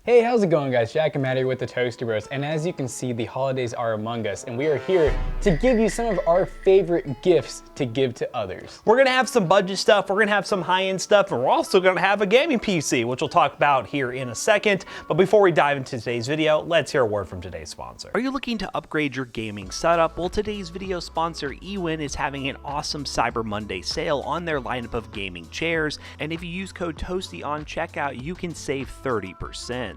Hey, how's it going guys? Jack and Matt here with the Toasty Bros, and as you can see, the holidays are among us, and we are here to give you some of our favorite gifts to give to others. We're gonna have some budget stuff, we're gonna have some high-end stuff, and we're also gonna have a gaming PC, which we'll talk about here in a second. But before we dive into today's video, let's hear a word from today's sponsor. Are you looking to upgrade your gaming setup? Well, today's video sponsor, eWin, is having an awesome Cyber Monday sale on their lineup of gaming chairs, and if you use code TOASTY on checkout, you can save 30%.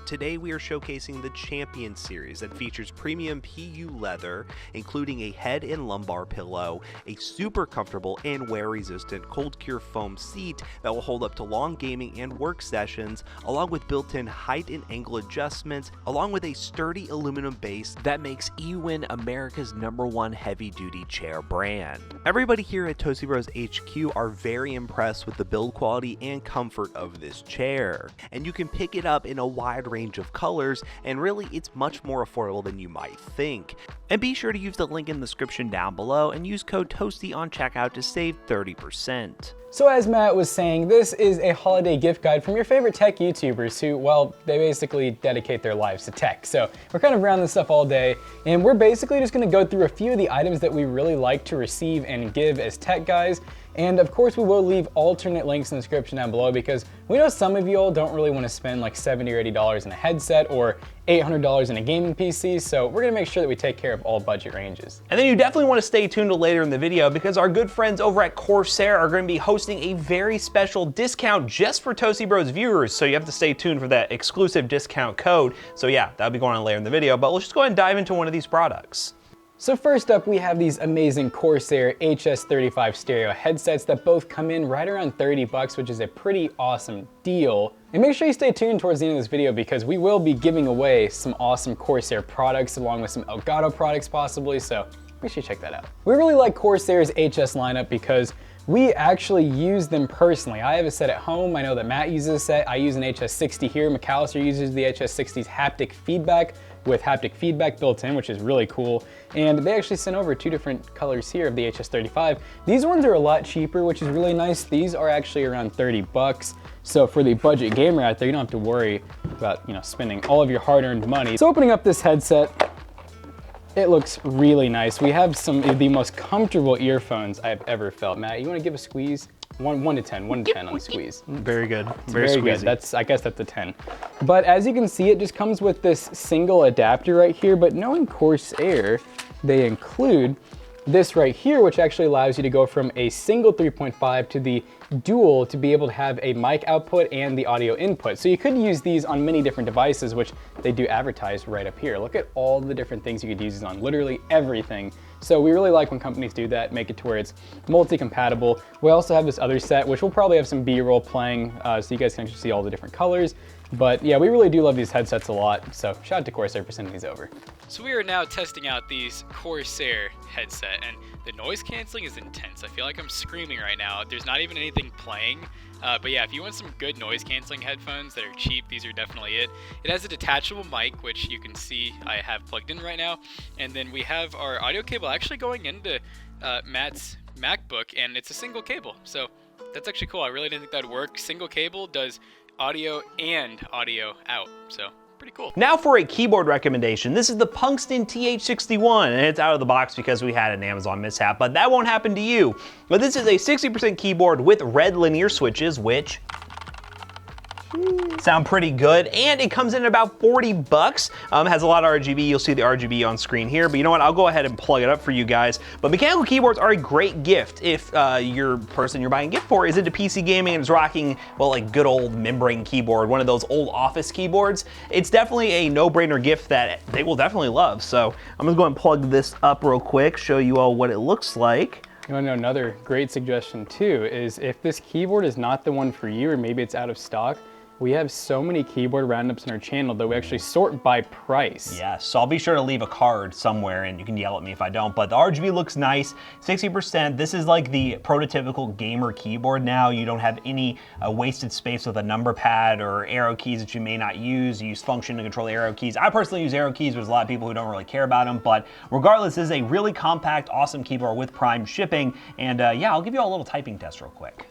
Today we are showcasing the Champion series that features premium PU leather, including a head and lumbar pillow, a super comfortable and wear-resistant cold cure foam seat that will hold up to long gaming and work sessions, along with built-in height and angle adjustments, along with a sturdy aluminum base that makes eWin America's #1 heavy-duty chair brand. Everybody here at Toasty Bros HQ are very impressed with the build quality and comfort of this chair, and you can pick it up in a wide range of colors, and really it's much more affordable than you might think. And be sure to use the link in the description down below and use code TOASTY on checkout to save 30%. So as Matt was saying, this is a holiday gift guide from your favorite tech YouTubers who, well, they basically dedicate their lives to tech. So we're kind of around this stuff all day, and we're basically just gonna go through a few of the items that we really like to receive and give as tech guys. And of course we will leave alternate links in the description down below because we know some of you all don't really want to spend like $70 or $80 in a headset or $800 in a gaming PC, so we're gonna make sure that we take care of all budget ranges. And then you definitely want to stay tuned to later in the video because our good friends over at Corsair are going to be hosting a very special discount just for Toasty Bros viewers, so you have to stay tuned for that exclusive discount code. So yeah, that'll be going on later in the video, but let's just go ahead and dive into one of these products. So first up, we have these amazing Corsair HS35 stereo headsets that both come in right around 30 bucks, which is a pretty awesome deal. And make sure you stay tuned towards the end of this video because we will be giving away some awesome Corsair products along with some Elgato products possibly, so make sure you check that out. We really like Corsair's HS lineup because we actually use them personally. I have a set at home. I know that Matt uses a set. I use an HS60 here. McAllister uses the HS60's haptic feedback with haptic feedback built in, which is really cool. And they actually sent over two different colors here of the HS35. These ones are a lot cheaper, which is really nice. These are actually around 30 bucks. So for the budget gamer out there, you don't have to worry about, spending all of your hard-earned money. So opening up this headset, it looks really nice. We have some of the most comfortable earphones I've ever felt. Matt, you want to give a squeeze? 1 to 10 on the squeeze. Very good, very good. I guess that's a 10. But as you can see, it just comes with this single adapter right here, but knowing Corsair, they include this right here, which actually allows you to go from a single 3.5 to the dual to be able to have a mic output and the audio input. So you could use these on many different devices, which they do advertise right up here. Look at all the different things you could use these on, literally everything. So we really like when companies do that, make it to where it's multi-compatible. We also have this other set, which we'll probably have some B-roll playing, so you guys can actually see all the different colors. But yeah, we really do love these headsets a lot, so shout out to Corsair for sending these over. So we are now testing out these Corsair headset, and the noise canceling is intense. I feel like I'm screaming right now. There's not even anything playing. But yeah, if you want some good noise canceling headphones that are cheap, these are definitely it. It has a detachable mic, which you can see I have plugged in right now. And then we have our audio cable actually going into Matt's MacBook, and it's a single cable. So that's actually cool. I really didn't think that'd work. Single cable does audio and audio out, so pretty cool. Now for a keyboard recommendation. This is the Punxton TH61, and it's out of the box because we had an Amazon mishap, but that won't happen to you. But this is a 60% keyboard with red linear switches, which sound pretty good, and it comes in at about 40 bucks. Has a lot of RGB. You'll see the RGB on screen here, but you know what? I'll go ahead and plug it up for you guys. But mechanical keyboards are a great gift if your person you're buying a gift for is into PC gaming and is rocking, well, like good old membrane keyboard, one of those old office keyboards. It's definitely a no-brainer gift that they will definitely love. So I'm gonna go and plug this up real quick, show you all what it looks like. You wanna know another great suggestion too, is if this keyboard is not the one for you, or maybe it's out of stock, we have so many keyboard roundups in our channel that we actually sort by price. Yeah, so I'll be sure to leave a card somewhere and you can yell at me if I don't, but the RGB looks nice, 60%. This is like the prototypical gamer keyboard now. You don't have any wasted space with a number pad or arrow keys that you may not use. You use function to control the arrow keys. I personally use arrow keys, but there's a lot of people who don't really care about them, but regardless, this is a really compact, awesome keyboard with Prime shipping. And yeah, I'll give you all a little typing test real quick.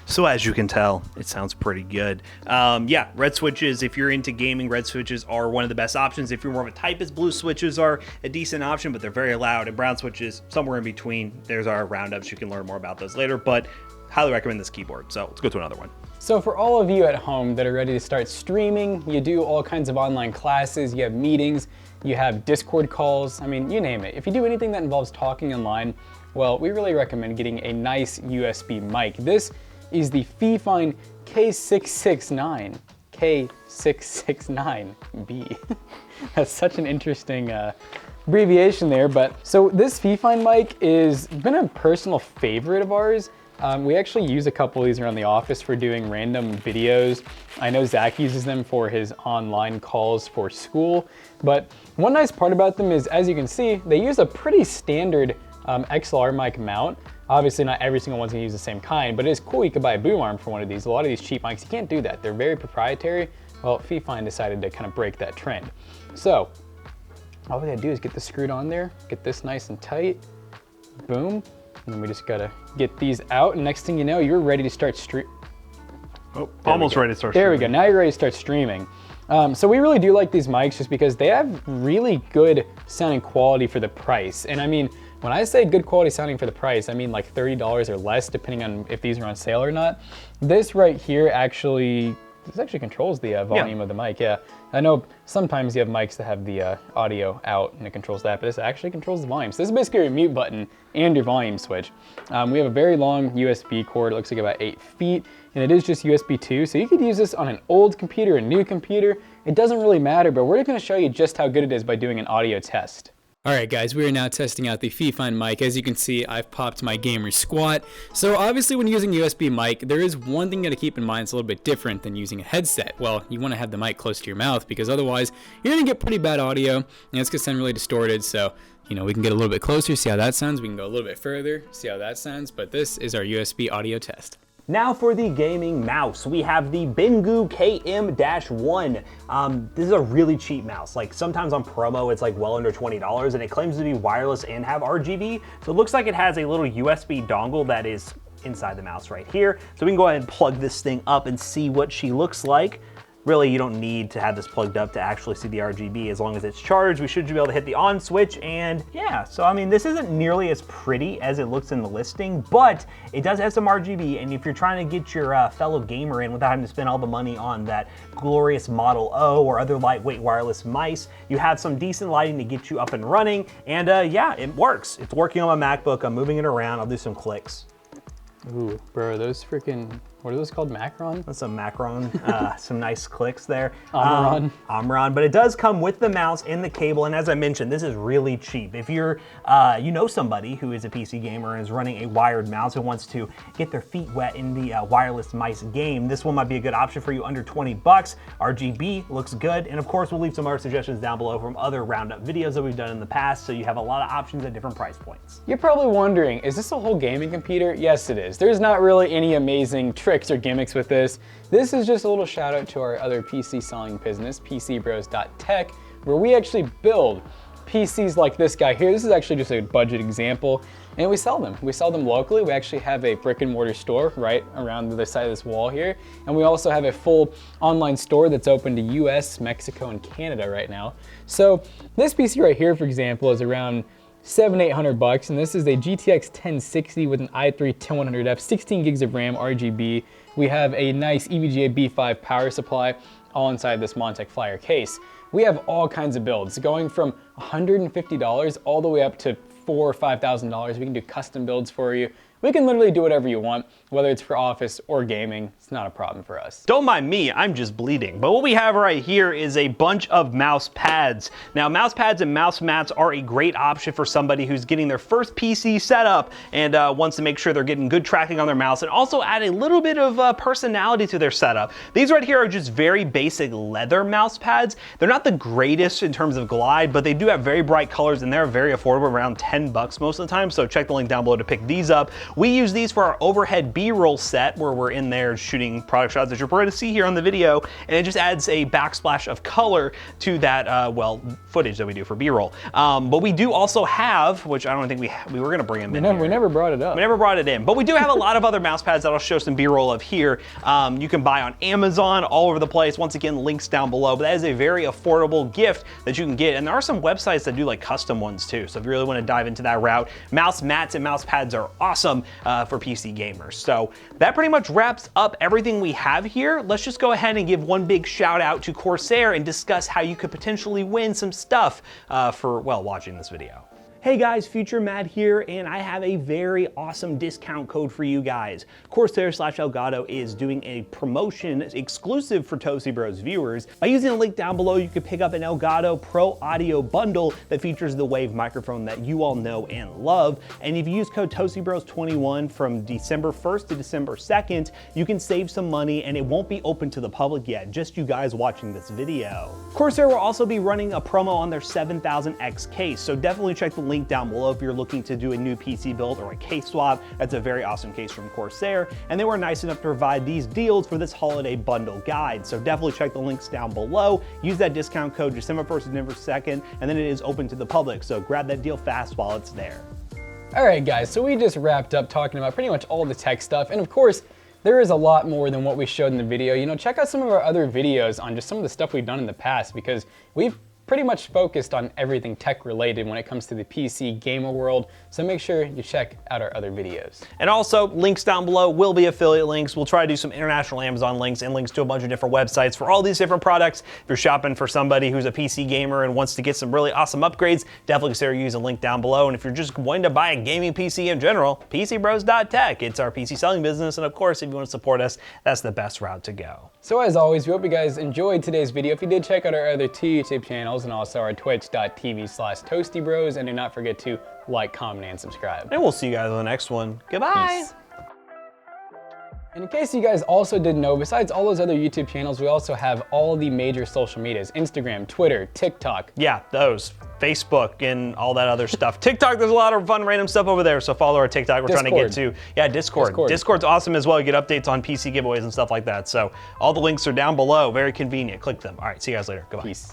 So as you can tell, it sounds pretty good. Yeah, red switches, if you're into gaming, red switches are one of the best options. If you're more of a typist, blue switches are a decent option, but they're very loud. And brown switches, somewhere in between. There's our roundups. You can learn more about those later, but highly recommend this keyboard. So let's go to another one. So for all of you at home that are ready to start streaming, you do all kinds of online classes, you have meetings, you have Discord calls, I mean, you name it. If you do anything that involves talking online, well, we really recommend getting a nice USB mic. This is the FIFINE K669. K669B. That's such an interesting abbreviation there, but so this FIFINE mic has been a personal favorite of ours. We actually use a couple of these around the office for doing random videos. I know Zach uses them for his online calls for school, but one nice part about them is, as you can see, they use a pretty standard XLR mic mount. Obviously not every single one's gonna use the same kind, but it is cool you could buy a boom arm for one of these. A lot of these cheap mics, you can't do that. They're very proprietary. Well, FIFINE decided to kind of break that trend. So, all we gotta do is get this screwed on there, get this nice and tight, boom, and then we just gotta get these out, and next thing you know, you're ready to start Almost ready to start streaming. There we go, now you're ready to start streaming. So we really do like these mics just because they have really good sounding quality for the price. And I mean, when I say good quality sounding for the price, I mean like $30 or less, depending on if these are on sale or not. This right here this actually controls the volume of the mic, yeah. I know sometimes you have mics that have the audio out and it controls that, but this actually controls the volume. So this is basically your mute button and your volume switch. We have a very long USB cord, it looks like about 8 feet, and it is just USB 2, so you could use this on an old computer, a new computer, it doesn't really matter, but we're gonna show you just how good it is by doing an audio test. All right, guys, we are now testing out the FIFINE mic. As you can see, I've popped my gamer squat. So obviously when using USB mic, there is one thing you gotta keep in mind. It's a little bit different than using a headset. Well, you wanna have the mic close to your mouth because otherwise you're gonna get pretty bad audio and it's gonna sound really distorted. So, you know, we can get a little bit closer, see how that sounds. We can go a little bit further, see how that sounds. But this is our USB audio test. Now for the gaming mouse, we have the BENGOO KM-1. This is a really cheap mouse. Like sometimes on promo, it's like well under $20 and it claims to be wireless and have RGB. So it looks like it has a little USB dongle that is inside the mouse right here. So we can go ahead and plug this thing up and see what she looks like. Really, you don't need to have this plugged up to actually see the RGB. As long as it's charged, we should be able to hit the on switch, and yeah, so I mean, this isn't nearly as pretty as it looks in the listing, but it does have some RGB, and if you're trying to get your fellow gamer in without having to spend all the money on that glorious Model O or other lightweight wireless mice, you have some decent lighting to get you up and running, and yeah, it works. It's working on my MacBook. I'm moving it around. I'll do some clicks. Ooh, bro, those freaking, what are those called, Macron? That's a Macron, some nice clicks there. Omron. But it does come with the mouse and the cable, and as I mentioned, this is really cheap. If you're, you know somebody who is a PC gamer and is running a wired mouse and wants to get their feet wet in the wireless mice game, this one might be a good option for you under 20 bucks. RGB looks good, and of course, we'll leave some other suggestions down below from other roundup videos that we've done in the past, so you have a lot of options at different price points. You're probably wondering, is this a whole gaming computer? Yes, it is. There's not really any amazing tricks or gimmicks with this. This is just a little shout out to our other PC selling business, PCBROS.tech, where we actually build PCs like this guy here. This is actually just a budget example, and we sell them. We sell them locally. We actually have a brick and mortar store right around the side of this wall here, and we also have a full online store that's open to US, Mexico, and Canada right now. So this PC right here, for example, is around $700-800 bucks, and this is a GTX 1060 with an i3 10100F, 16 gigs of RAM, RGB. We have a nice EVGA B5 power supply all inside this Montech Flyer case. We have all kinds of builds, going from $150 all the way up to $4,000 or $5,000. We can do custom builds for you. We can literally do whatever you want, whether it's for office or gaming. It's not a problem for us. Don't mind me, I'm just bleeding. But what we have right here is a bunch of mouse pads. Now, mouse pads and mouse mats are a great option for somebody who's getting their first PC setup and wants to make sure they're getting good tracking on their mouse and also add a little bit of personality to their setup. These right here are just very basic leather mouse pads. They're not the greatest in terms of glide, but they do have very bright colors and they're very affordable, around 10 bucks most of the time. So check the link down below to pick these up. We use these for our overhead B-roll set where we're in there shooting product shots that you're going to see here on the video, and it just adds a backsplash of color to that, well, footage that we do for B-roll. But we do also have, which I don't think we were gonna bring them in. We never brought it up. We never brought it in, but we do have a lot of other mouse pads that I'll show some B-roll of here. You can buy on Amazon, all over the place. Once again, links down below, but that is a very affordable gift that you can get. And there are some websites that do like custom ones too. So if you really want to dive into that route, mouse mats and mouse pads are awesome for PC gamers. So that pretty much wraps up everything we have here. Let's just go ahead and give one big shout out to Corsair and discuss how you could potentially win some stuff for, well, watching this video. Hey guys, Future Matt here, and I have a very awesome discount code for you guys. Corsair/Elgato is doing a promotion exclusive for Toasty Bros viewers. By using the link down below, you can pick up an Elgato Pro Audio bundle that features the Wave microphone that you all know and love. And if you use code ToastyBros21 from December 1st to December 2nd, you can save some money, and it won't be open to the public yet, just you guys watching this video. Corsair will also be running a promo on their 7000X case, so definitely check the link down below if you're looking to do a new PC build or a case swap. That's a very awesome case from Corsair, and they were nice enough to provide these deals for this holiday bundle guide. So definitely check the links down below. Use that discount code December 1st to December 2nd, and then it is open to the public. So grab that deal fast while it's there. All right, guys, so we just wrapped up talking about pretty much all the tech stuff, and of course, there is a lot more than what we showed in the video. You know, check out some of our other videos on just some of the stuff we've done in the past, because we've pretty much focused on everything tech related when it comes to the PC gamer world, so make sure you check out our other videos. And also, links down below will be affiliate links. We'll try to do some international Amazon links and links to a bunch of different websites for all these different products. If you're shopping for somebody who's a PC gamer and wants to get some really awesome upgrades, definitely consider using a link down below. And if you're just wanting to buy a gaming PC in general, PCBROS.tech. It's our PC selling business, and of course, if you want to support us, that's the best route to go. So as always, we hope you guys enjoyed today's video. If you did, check out our other two YouTube channels and also our twitch.tv/ToastyBros, and do not forget to like, comment, and subscribe. And we'll see you guys on the next one. Goodbye. Peace. And in case you guys also didn't know, besides all those other YouTube channels, we also have all the major social medias: Instagram, Twitter, TikTok. Yeah, those. Facebook and all that other stuff. TikTok, there's a lot of fun random stuff over there, so follow our TikTok. We're trying to get to, yeah, Discord. Discord's awesome as well. You get updates on PC giveaways and stuff like that. So all the links are down below. Very convenient. Click them. All right, see you guys later. Goodbye. Peace.